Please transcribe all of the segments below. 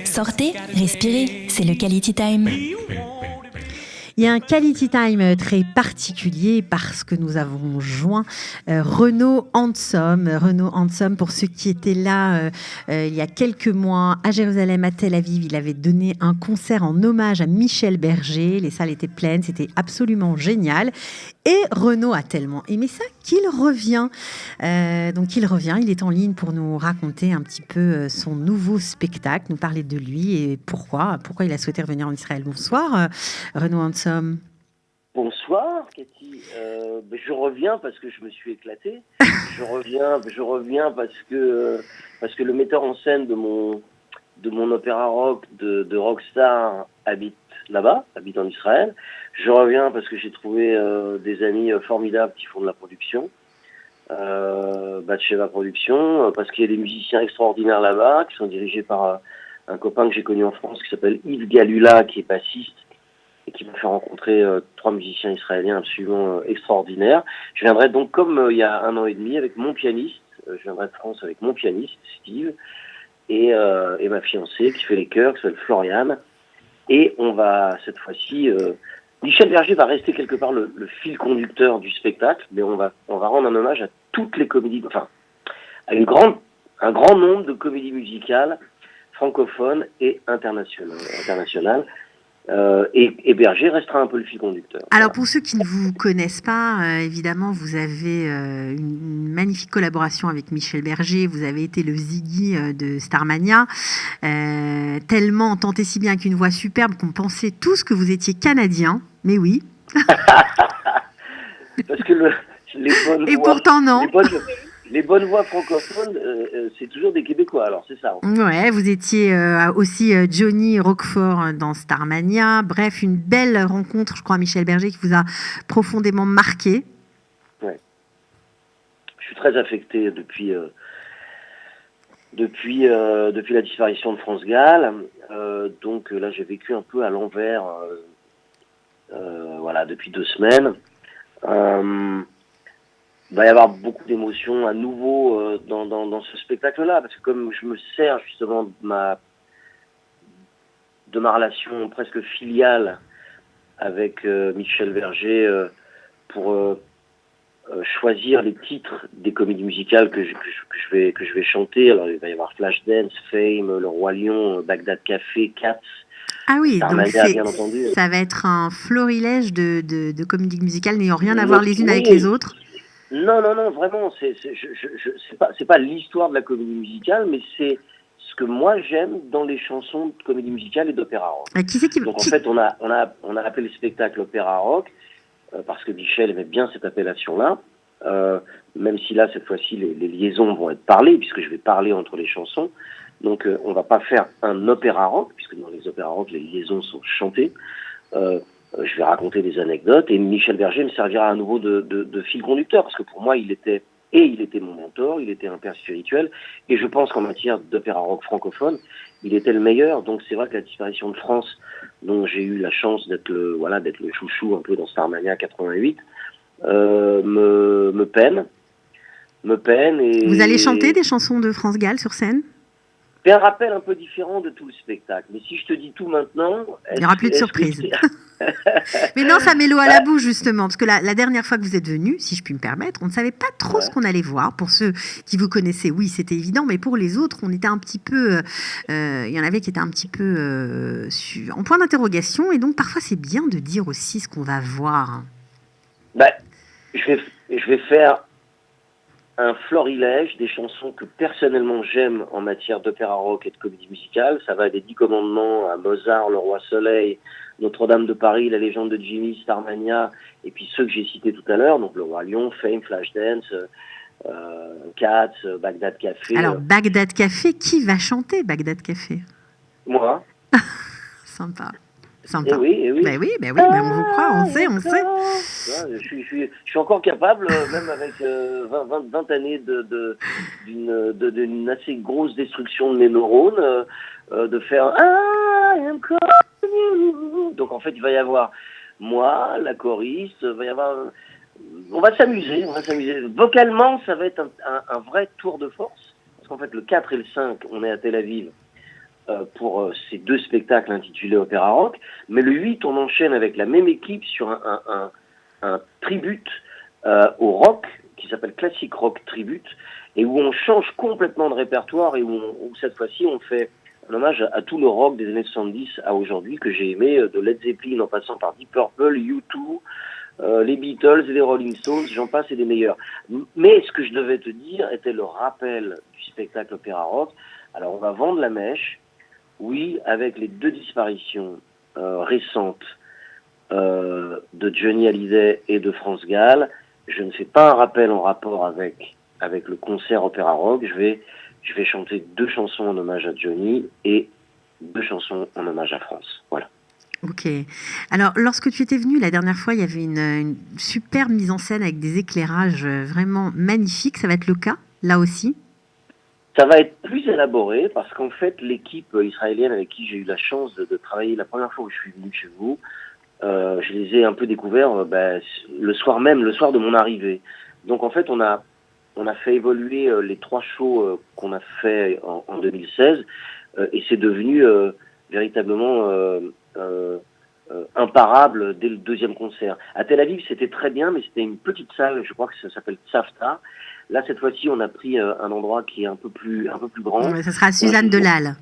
Sortez, respirez, c'est le Quality Time. Il y a un quality time très particulier parce que nous avons joint Renaud Handsome. Renaud Handsome, pour ceux qui étaient là il y a quelques mois à Jérusalem, à Tel Aviv, il avait donné un concert en hommage à Michel Berger. Les salles étaient pleines, c'était absolument génial. Et Renaud a tellement aimé ça qu'il revient. Donc il revient, il est en ligne pour nous raconter un petit peu son nouveau spectacle, nous parler de lui et pourquoi il a souhaité revenir en Israël. Bonsoir Renaud Handsome. Bonsoir Cathy, je reviens parce que je me suis éclaté. Je reviens parce que le metteur en scène de mon opéra rock de Rockstar habite là-bas, habite en Israël. Je reviens parce que j'ai trouvé des amis formidables qui font de la production, Batsheva Production, parce qu'il y a des musiciens extraordinaires là-bas qui sont dirigés par un copain que j'ai connu en France qui s'appelle Yves Galula, qui est bassiste et qui m'a fait rencontrer 3 musiciens israéliens absolument extraordinaires. Je viendrai donc, comme il y a 1 an et demi, avec mon pianiste. Je viendrai de France avec mon pianiste, Steve, et ma fiancée qui fait les chœurs, qui s'appelle Floriane. Et on va, cette fois-ci... Michel Berger va rester quelque part le fil conducteur du spectacle, mais on va rendre un hommage à toutes les comédies, enfin, à un grand nombre de comédies musicales francophones et internationales. Et Berger restera un peu le fil conducteur. Alors pour ceux qui ne vous connaissent pas, évidemment vous avez une magnifique collaboration avec Michel Berger, vous avez été le Ziggy de Starmania, tellement tant et si bien qu'une voix superbe qu'on pensait tous que vous étiez canadien, mais oui. Parce que les bonnes et voix, pourtant non. Les bonnes voix francophones, c'est toujours des Québécois, alors c'est ça. Ouais, vous étiez aussi Johnny Roquefort dans Starmania. Bref, une belle rencontre, je crois, Michel Berger, qui vous a profondément marqué. Ouais. Je suis très affecté depuis la disparition de France Gall. Donc là, j'ai vécu un peu à l'envers, depuis 2 semaines. Il va y avoir beaucoup d'émotions à nouveau dans ce spectacle-là, parce que comme je me sers justement de ma relation presque filiale avec Michel Berger pour choisir les titres des comédies musicales que je vais chanter. Alors il va y avoir Flashdance, Fame, Le Roi Lion, Bagdad Café, Cats. Ah oui, donc bien entendu. Ça va être un florilège de comédies musicales n'ayant rien à voir les unes avec les autres. Non, vraiment, c'est pas l'histoire de la comédie musicale, mais c'est ce que moi j'aime dans les chansons de comédie musicale et d'opéra rock. Donc en fait, on a appelé le spectacle opéra rock parce que Michel aimait bien cette appellation-là, même si là, cette fois-ci, les liaisons vont être parlées, puisque je vais parler entre les chansons. Donc on va pas faire un opéra rock, puisque dans les opéras rock, les liaisons sont chantées. Je vais raconter des anecdotes et Michel Berger me servira à nouveau de fil conducteur, parce que pour moi, il était mon mentor, il était un père spirituel, et je pense qu'en matière d'opéra rock francophone, il était le meilleur. Donc c'est vrai que la disparition de France, dont j'ai eu la chance d'être le chouchou un peu dans Starmania 88, me peine. Et vous allez chanter des chansons de France Gall sur scène? C'est un rappel un peu différent de tout le spectacle. Mais si je te dis tout maintenant... Il n'y aura plus de surprise. Mais non, ça met l'eau à la bouche, justement. Parce que la dernière fois que vous êtes venu, si je puis me permettre, on ne savait pas trop ce qu'on allait voir. Pour ceux qui vous connaissaient, oui, c'était évident. Mais pour les autres, on était un petit peu... Il y en avait qui étaient un petit peu en point d'interrogation. Et donc, parfois, c'est bien de dire aussi ce qu'on va voir. Je vais faire un florilège des chansons que personnellement j'aime en matière d'opéra rock et de comédie musicale. Ça va des 10 commandements à Mozart, Le Roi Soleil, Notre-Dame de Paris, La Légende de Jimmy, Starmania, et puis ceux que j'ai cités tout à l'heure, donc Le Roi Lion, Fame, Flashdance, Cats, Bagdad Café. Alors, Bagdad Café, qui va chanter Bagdad Café? Moi. Sympa. Eh oui. Ben oui, mais on vous croit, on sait. Je suis encore capable, même avec 20 années d'une assez grosse destruction de mes neurones, de faire I am calling you. Donc en fait, il va y avoir moi, la choriste, on va s'amuser. Vocalement, ça va être un vrai tour de force. parce qu'en fait, le 4 et le 5, on est à Tel Aviv pour ces 2 spectacles intitulés Opéra Rock, mais le 8, on enchaîne avec la même équipe sur un tribute au rock, qui s'appelle Classic Rock Tribute, et où on change complètement de répertoire, et où cette fois-ci, on fait un hommage à tout le rock des années 70 à aujourd'hui, que j'ai aimé, de Led Zeppelin en passant par Deep Purple, U2, les Beatles, les Rolling Stones, j'en passe et des meilleurs. Mais ce que je devais te dire était le rappel du spectacle Opéra Rock. Alors on va vendre la mèche, oui, avec les 2 disparitions récentes de Johnny Hallyday et de France Gall. Je ne fais pas un rappel en rapport avec le concert Opéra Rock. Je vais chanter 2 chansons en hommage à Johnny et 2 chansons en hommage à France. Voilà. Ok. Alors, lorsque tu étais venu la dernière fois, il y avait une superbe mise en scène avec des éclairages vraiment magnifiques. Ça va être le cas, là aussi? Ça va être plus élaboré parce qu'en fait, l'équipe israélienne avec qui j'ai eu la chance de travailler la première fois où je suis venu chez vous, je les ai un peu découverts le soir de mon arrivée. Donc en fait, on a fait évoluer les 3 shows qu'on a fait en 2016 et c'est devenu véritablement imparable dès le 2e concert. À Tel Aviv, c'était très bien, mais c'était une petite salle, je crois que ça s'appelle Tzavta. Là, cette fois-ci, on a pris un endroit qui est un peu plus grand. Ouais, ça sera à Suzanne Delal.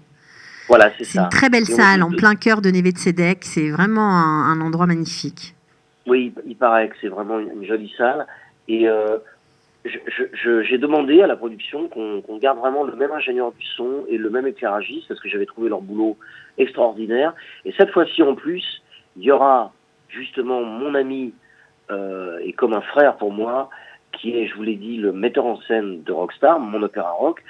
Voilà, c'est ça. C'est une très belle salle en plein cœur de Neve Tzedek. C'est vraiment un endroit magnifique. Oui, il paraît que c'est vraiment une jolie salle. Et j'ai demandé à la production qu'on garde vraiment le même ingénieur du son et le même éclairagiste, parce que j'avais trouvé leur boulot extraordinaire. Et cette fois-ci, en plus, il y aura justement mon ami, et comme un frère pour moi, qui est, je vous l'ai dit, le metteur en scène de Rockstar, mon Opéra Rock,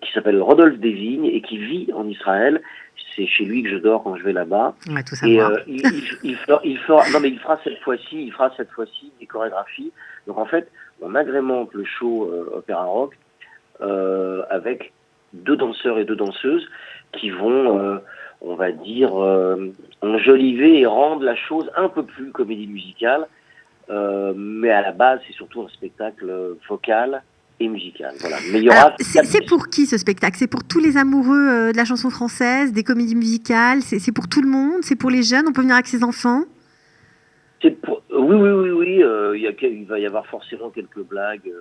qui s'appelle Rodolphe Desvignes et qui vit en Israël. C'est chez lui que je dors quand je vais là-bas. On va tout savoir. Et il fera cette fois-ci des chorégraphies. Donc en fait, on agrémente le show Opéra Rock avec 2 danseurs et 2 danseuses qui vont, on va dire, enjoliver et rendre la chose un peu plus comédie musicale. Mais à la base, c'est surtout un spectacle vocal et musical. Voilà. Mais il y aura. C'est pour qui ce spectacle? C'est pour tous les amoureux de la chanson française, des comédies musicales? C'est pour tout le monde? C'est pour les jeunes? On peut venir avec ses enfants? Oui. Il va y avoir forcément quelques blagues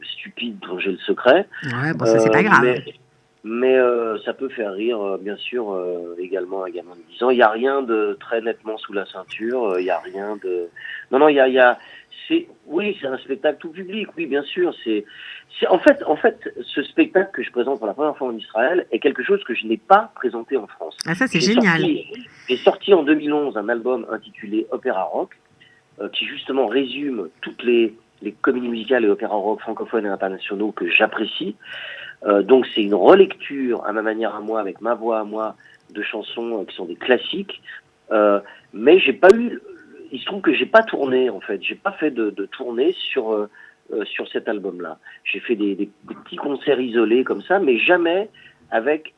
stupides dont j'ai le secret. Ouais, bon, ça c'est pas grave. Mais ça peut faire rire, bien sûr, également un gamin de 10 ans. Il n'y a rien de très nettement sous la ceinture. Il n'y a rien de. Non, il y a. C'est un spectacle tout public. Oui, bien sûr. En fait, ce spectacle que je présente pour la première fois en Israël est quelque chose que je n'ai pas présenté en France. Ah, ça c'est génial. J'ai sorti en 2011 un album intitulé Opéra Rock, qui justement résume toutes les comédies musicales et opéras rock francophones et internationaux que j'apprécie. Donc c'est une relecture à ma manière à moi, avec ma voix à moi, de chansons qui sont des classiques. Mais j'ai pas eu. Il se trouve que j'ai pas tourné en fait. J'ai pas fait de tournée sur cet album-là. J'ai fait des petits concerts isolés comme ça, mais jamais avec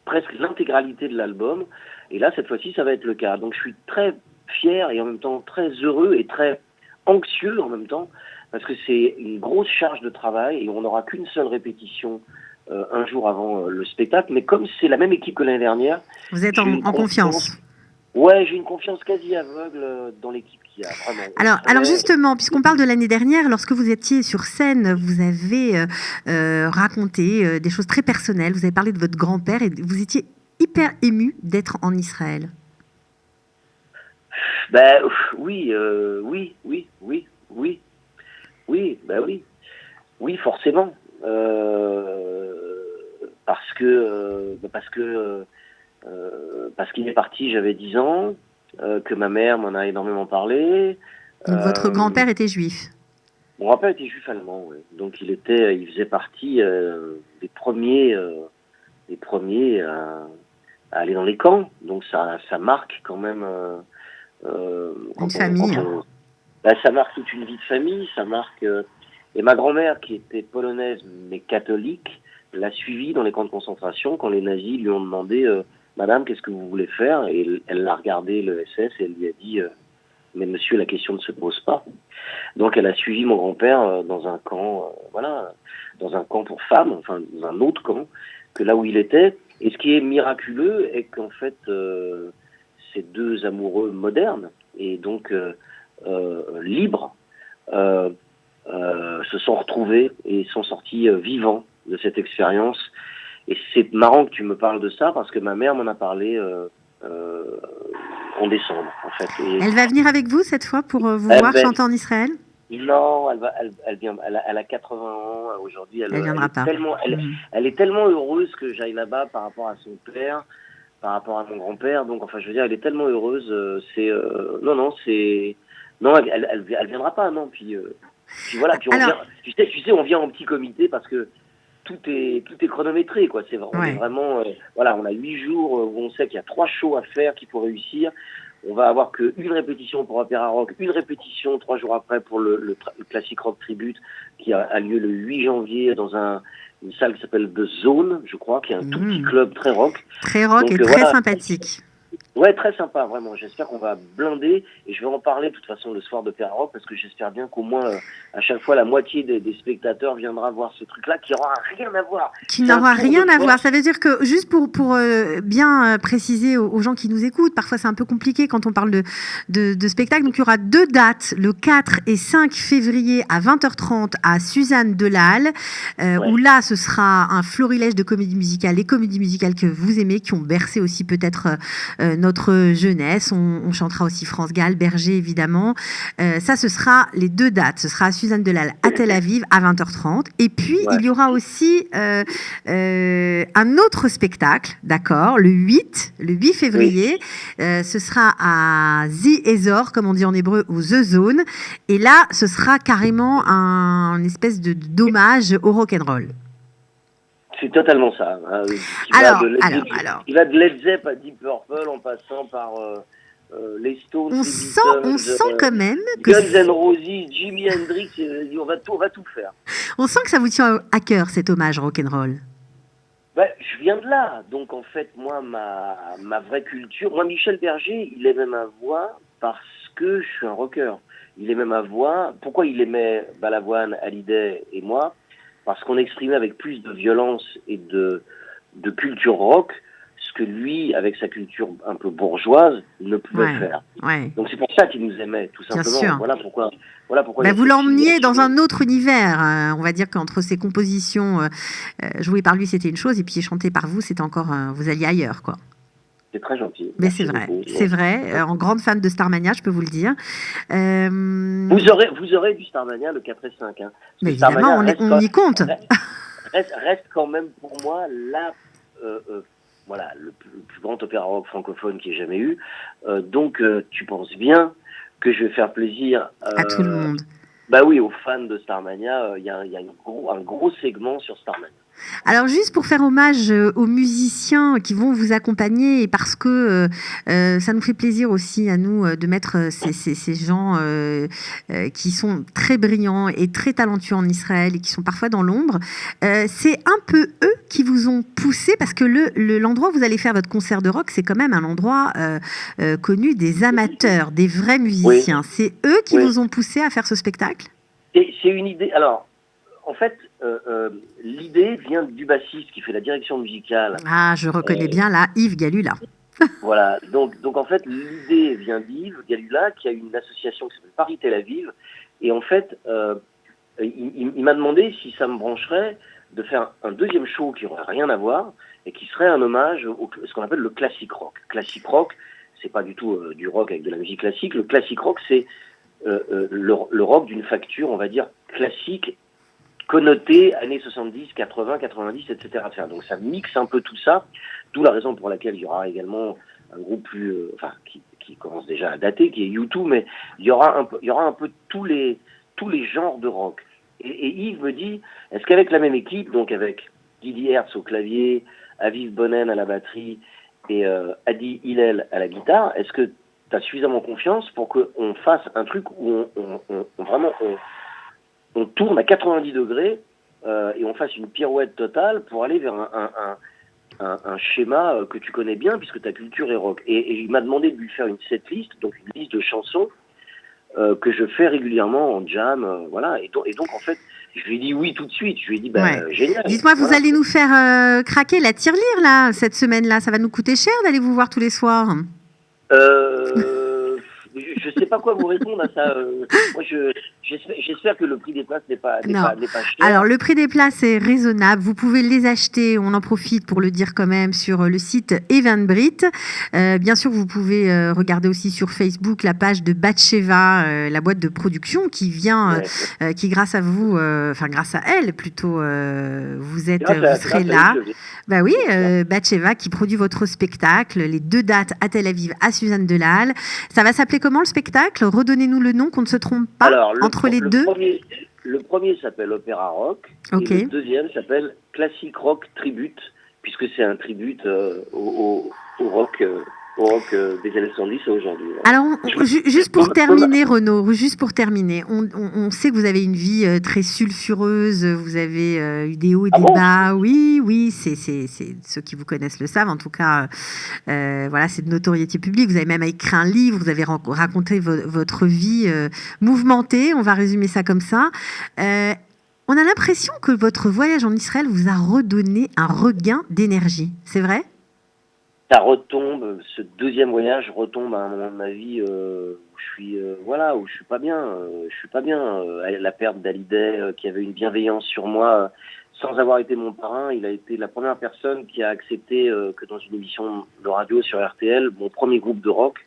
presque l'intégralité de l'album. Et là, cette fois-ci, ça va être le cas. Donc je suis très fier et en même temps très heureux et très anxieux en même temps, parce que c'est une grosse charge de travail et on n'aura qu'une seule répétition un jour avant le spectacle. Mais comme c'est la même équipe que l'année dernière... Vous êtes en confiance? Ouais, j'ai une confiance quasi aveugle dans l'équipe qui a vraiment... Alors justement, puisqu'on parle de l'année dernière, lorsque vous étiez sur scène, vous avez raconté des choses très personnelles. Vous avez parlé de votre grand-père et vous étiez hyper ému d'être en Israël. Oui, forcément. Parce qu'il est parti, j'avais 10 ans, que ma mère m'en a énormément parlé. Donc votre grand-père était juif? Mon grand-père était juif allemand, oui. Donc il faisait partie des premiers à aller dans les camps. Donc ça marque quand même une famille. Ça marque toute une vie de famille, ça marque... et ma grand-mère, qui était polonaise mais catholique, l'a suivie dans les camps de concentration quand les nazis lui ont demandé Madame, qu'est-ce que vous voulez faire? Et elle l'a regardé, le SS, et elle lui a dit mais monsieur, la question ne se pose pas. Donc elle a suivi mon grand-père dans un camp, dans un camp pour femmes, enfin dans un autre camp que là où il était. Et ce qui est miraculeux est qu'en fait, ces deux amoureux modernes et donc libres se sont retrouvés et sont sortis vivants de cette expérience. Et c'est marrant que tu me parles de ça parce que ma mère m'en a parlé en décembre, en fait. Et elle va venir avec vous cette fois pour vous voir chanter en Israël? Non, elle a 80 ans aujourd'hui. Elle viendra pas. Elle est tellement heureuse que j'aille là-bas par rapport à son père, par rapport à mon grand-père. Donc, enfin, je veux dire, elle est tellement heureuse. Non, elle viendra pas, non. Puis voilà. Puis tu sais, on vient en petit comité parce que tout est chronométré, quoi. C'est vraiment, voilà, on a 8 jours où on sait qu'il y a 3 shows à faire qu'il faut réussir. On va avoir qu'une répétition pour Opéra Rock, une répétition 3 jours après pour le Classic Rock Tribute qui a lieu le 8 janvier dans une salle qui s'appelle The Zone, je crois, qui est un tout petit club très rock. Très rock. Donc, et très sympathique. Ouais, très sympa, vraiment. J'espère qu'on va blinder et je vais en parler de toute façon le soir d'Opéra Rock parce que j'espère bien qu'au moins à chaque fois la moitié des spectateurs viendra voir ce truc-là qui n'aura rien à voir. Qui n'aura rien à voir. Ça veut dire que juste pour bien préciser aux gens qui nous écoutent, parfois c'est un peu compliqué quand on parle de spectacle. Donc il y aura 2 dates, le 4 et 5 février à 20h30 à Suzanne Delhalle, où là ce sera un florilège de comédies musicales, les comédies musicales que vous aimez, qui ont bercé aussi peut-être notre jeunesse. On chantera aussi France Gall, Berger évidemment. Ça, ce sera les 2 dates. Ce sera à Suzanne Delhalle à Tel Aviv à 20h30. Et puis, il y aura aussi un autre spectacle, d'accord, le 8 février. Ce sera à The Ezor, comme on dit en hébreu, ou The Zone. Et là, ce sera carrément une espèce d'hommage au rock'n'roll. C'est totalement ça. Hein. Il va de Led Zepp à Deep Purple en passant par les Stones, on sent quand même que Guns N' Roses, Jimi Hendrix, on va tout faire. On sent que ça vous tient à cœur cet hommage rock'n'roll. Je viens de là, donc en fait moi ma vraie culture, moi Michel Berger, il aimait ma voix parce que je suis un rocker. Il aimait ma voix. Pourquoi il aimait Balavoine, Hallyday et moi? Parce qu'on exprimait avec plus de violence et de culture rock ce que lui, avec sa culture un peu bourgeoise, ne pouvait faire. Ouais. Donc c'est pour ça qu'il nous aimait, tout simplement. Bien sûr. Voilà pourquoi vous l'emmeniez dans un autre univers. On va dire qu'entre ses compositions jouées par lui, c'était une chose, et puis chantées par vous, c'était encore... vous alliez ailleurs, quoi. C'est très gentil. Mais c'est vrai, c'est vrai. En grande fan de Starmania, je peux vous le dire. Vous aurez du Starmania le 4 et 5. Hein. Mais évidemment, on y compte. Reste quand même pour moi le plus grand opéra rock francophone qu'il y ait jamais eu. Donc, tu penses bien que je vais faire plaisir à tout le monde. Bah oui, aux fans de Starmania, il y a un gros segment sur Starmania. Alors juste pour faire hommage aux musiciens qui vont vous accompagner, et parce que ça nous fait plaisir aussi à nous de mettre ces gens qui sont très brillants et très talentueux en Israël et qui sont parfois dans l'ombre, c'est un peu eux qui vous ont poussé, parce que l'endroit où vous allez faire votre concert de rock, c'est quand même un endroit connu des amateurs, des vrais musiciens. Oui. C'est eux qui vous ont poussé à faire ce spectacle? C'est une idée... Alors, en fait, l'idée vient du bassiste qui fait la direction musicale. Ah, je reconnais bien là, Yves Galula. Voilà, donc en fait, l'idée vient d'Yves Galula, qui a une association qui s'appelle Paris Tel Aviv. Et en fait, il m'a demandé si ça me brancherait de faire un deuxième show qui n'aurait rien à voir et qui serait un hommage à ce qu'on appelle le classic rock. Classic rock, c'est pas du tout du rock avec de la musique classique. Le classic rock, c'est le rock d'une facture, on va dire, classique, connoté années 70, 80, 90, etc. Donc ça mixe un peu tout ça, d'où la raison pour laquelle il y aura également un groupe plus, qui commence déjà à dater, qui est U2, mais il y aura un peu tous les genres de rock. Et Yves me dit, est-ce qu'avec la même équipe, donc avec Didi Hertz au clavier, Aviv Bonen à la batterie et Adi Hillel à la guitare, est-ce que tu as suffisamment confiance pour qu'on fasse un truc où on tourne à 90 degrés et on fasse une pirouette totale pour aller vers un schéma que tu connais bien puisque ta culture est rock. Et il m'a demandé de lui faire une setlist, donc une liste de chansons que je fais régulièrement en jam, voilà. Et donc en fait, je lui ai dit oui tout de suite. Je lui ai dit génial. Dites-moi, vous allez nous faire craquer la tirelire là cette semaine-là. Ça va nous coûter cher d'aller vous voir tous les soirs. Je sais pas quoi vous répondre à ça. Moi, j'espère que le prix des places n'est pas cher. Alors, le prix des places est raisonnable. Vous pouvez les acheter, on en profite pour le dire quand même, sur le site Eventbrite. Bien sûr, vous pouvez regarder aussi sur Facebook la page de Batcheva, la boîte de production qui vient, qui grâce à vous, grâce à elle plutôt, vous serez là. Bah oui, Batcheva qui produit votre spectacle, les 2 dates à Tel Aviv, à Suzanne Delhalle. Ça va s'appeler comment le spectacle? Redonnez-nous le nom, qu'on ne se trompe pas. Alors, entre les deux. Le premier s'appelle Opéra Rock, et le deuxième s'appelle Classic Rock Tribute, puisque c'est un tribute au rock. Au rock des années 70 aujourd'hui. Alors, juste pour terminer, Renaud, on sait que vous avez une vie très sulfureuse, vous avez eu des hauts et des bas. Oui, c'est ceux qui vous connaissent le savent. En tout cas, voilà, c'est de notoriété publique. Vous avez même écrit un livre, vous avez raconté votre vie mouvementée, on va résumer ça comme ça. On a l'impression que votre voyage en Israël vous a redonné un regain d'énergie, c'est vrai ? Ça retombe, ce deuxième voyage retombe à un moment de ma vie où je suis pas bien. La perte d'Hallyday, qui avait une bienveillance sur moi, sans avoir été mon parrain, il a été la première personne qui a accepté que dans une émission de radio sur RTL, mon premier groupe de rock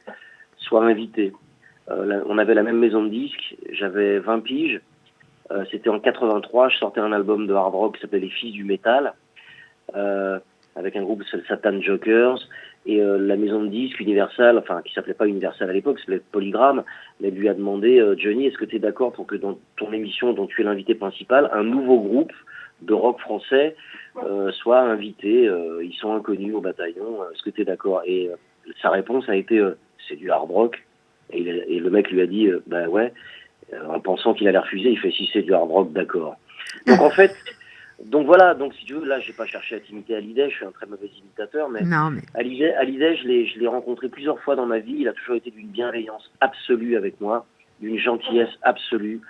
soit invité. On avait la même maison de disques, j'avais 20 piges, c'était en 83, je sortais un album de hard rock qui s'appelait Les Fils du Métal. Avec un groupe qui s'appelle Satan Jokers, et la maison de disques Universal, qui s'appelait pas Universal à l'époque, s'appelait Polygram, elle lui a demandé Johnny, est-ce que tu es d'accord pour que dans ton émission dont tu es l'invité principal, un nouveau groupe de rock français soit invité, ils sont inconnus au bataillon, est-ce que tu es d'accord? Et sa réponse a été c'est du hard rock, et le mec lui a dit ouais, en pensant qu'il allait refuser, il fait si c'est du hard rock, d'accord. Donc en fait, donc voilà, donc si tu veux, là j'ai pas cherché à t'imiter Hallyday, je suis un très mauvais imitateur, mais Hallyday, je l'ai rencontré plusieurs fois dans ma vie, il a toujours été d'une bienveillance absolue avec moi, d'une gentillesse absolue,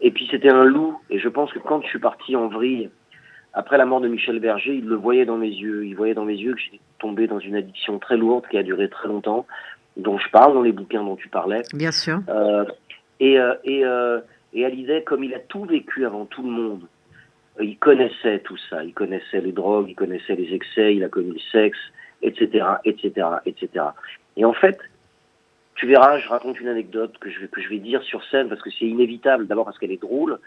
et puis c'était un loup, et je pense que quand je suis parti en vrille, après la mort de Michel Berger, il le voyait dans mes yeux, que j'étais tombé dans une addiction très lourde qui a duré très longtemps, dont je parle dans les bouquins dont tu parlais. Bien sûr. Et Hallyday, comme il a tout vécu avant tout le monde, il connaissait tout ça, il connaissait les drogues, il connaissait les excès, il a connu le sexe, etc., etc., etc. Et en fait, tu verras, je raconte une anecdote que je vais dire sur scène parce que c'est inévitable, d'abord parce qu'elle est drôle,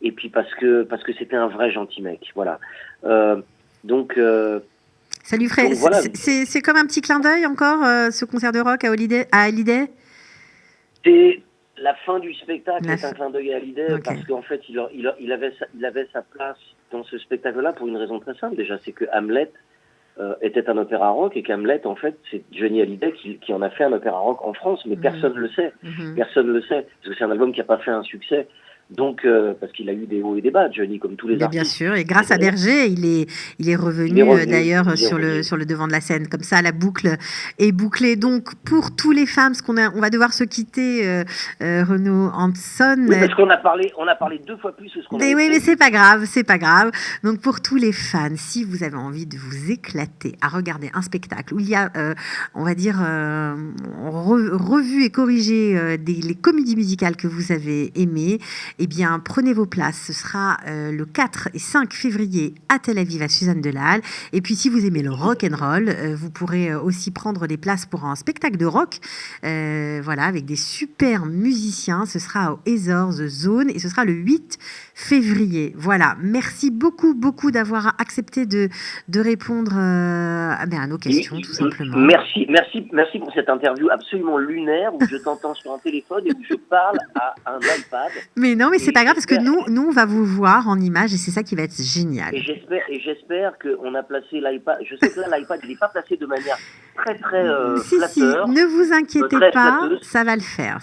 et puis parce que c'était un vrai gentil mec, voilà. Ça lui ferait, voilà. C'est comme un petit clin d'œil encore, ce concert de rock à Hallyday. C'est la fin du spectacle est un clin d'œil à Hallyday, parce qu'en fait, il avait sa place dans ce spectacle-là pour une raison très simple. Déjà, c'est que Hamlet était un opéra rock, et qu'Hamlet, en fait, c'est Johnny Hallyday qui en a fait un opéra rock en France, mais personne ne le sait. Personne ne le sait, parce que c'est un album qui n'a pas fait un succès. Donc, parce qu'il a eu des hauts et des bas, Johnny, comme tous les artistes. Bien sûr, et grâce à Berger, il est revenu d'ailleurs sur le devant de la scène. Comme ça, la boucle est bouclée. Donc, pour tous les fans, parce on va devoir se quitter, Renaud Hanson. Oui, parce qu'on a parlé 2 fois plus que ce qu'on avait fait. Mais c'est pas grave. Donc, pour tous les fans, si vous avez envie de vous éclater à regarder un spectacle où il y a, on va dire, revu et corrigé les comédies musicales que vous avez aimées, eh bien, prenez vos places. Ce sera le 4 et 5 février à Tel Aviv, à Suzanne Delhalle. Et puis, si vous aimez le rock and roll, vous pourrez aussi prendre des places pour un spectacle de rock, voilà, avec des super musiciens. Ce sera au Ezor The Zone et ce sera le 8 février. Voilà. Merci beaucoup d'avoir accepté de répondre à nos questions, tout simplement. Merci pour cette interview absolument lunaire où je t'entends sur un téléphone et où je parle à un iPad. Mais non, mais c'est pas grave parce que nous on va vous voir en image et c'est ça qui va être génial. Et j'espère qu'on a placé l'iPad. Je sais que là l'iPad il n'est pas placé de manière très flatteur. Si, ne vous inquiétez pas, flatteuse. Ça va le faire.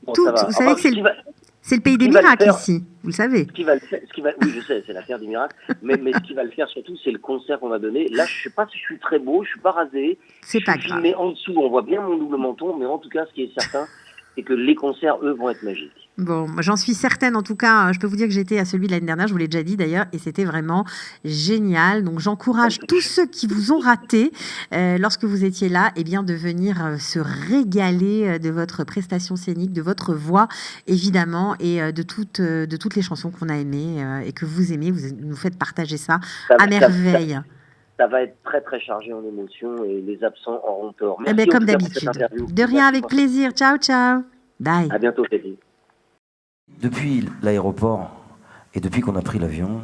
Bon, vous savez que c'est le pays des miracles ici, vous le savez. Oui, je sais, c'est la terre des miracles. mais ce qui va le faire surtout, c'est le concert qu'on va donner. Là, je sais pas si je suis très beau, je suis pas rasé. C'est pas grave. Mais en dessous, on voit bien mon double menton, mais en tout cas, ce qui est certain, et que les concerts, eux, vont être magiques. Bon, j'en suis certaine. En tout cas, je peux vous dire que j'étais à celui de l'année dernière, je vous l'ai déjà dit d'ailleurs, et c'était vraiment génial. Donc, j'encourage tous ceux qui vous ont raté lorsque vous étiez là, eh bien, de venir se régaler de votre prestation scénique, de votre voix, évidemment, et de toutes les chansons qu'on a aimées et que vous aimez. Vous nous faites partager ça à merveille. Ça va être très, très chargé en émotions et les absents auront tort. Merci, eh bien, comme d'habitude. De rien, avec plaisir. Ciao, ciao. Bye. À bientôt, Freddy. Depuis l'aéroport et depuis qu'on a pris l'avion,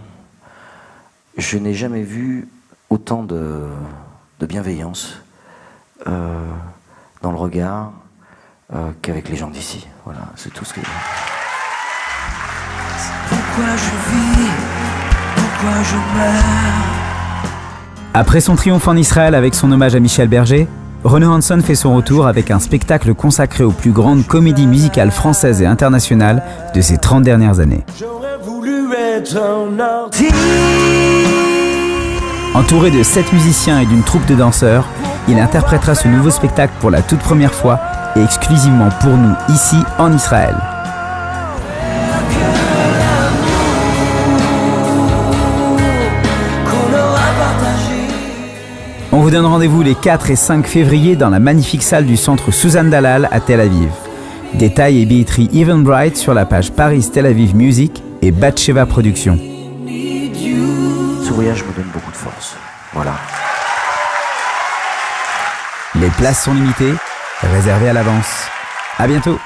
je n'ai jamais vu autant de bienveillance dans le regard qu'avec les gens d'ici. Voilà, c'est tout ce que... Pourquoi je vis, pourquoi je meurs. Après son triomphe en Israël avec son hommage à Michel Berger, Renaud Hanson fait son retour avec un spectacle consacré aux plus grandes comédies musicales françaises et internationales de ces 30 dernières années. Entouré de 7 musiciens et d'une troupe de danseurs, il interprétera ce nouveau spectacle pour la toute première fois et exclusivement pour nous ici en Israël. On vous donne rendez-vous les 4 et 5 février dans la magnifique salle du centre Suzanne Dalal à Tel Aviv. Détails et billetterie Eventbrite sur la page Paris Tel Aviv Music et Batsheva Productions. Ce voyage me donne beaucoup de force. Voilà. Les places sont limitées, réservées à l'avance. À bientôt.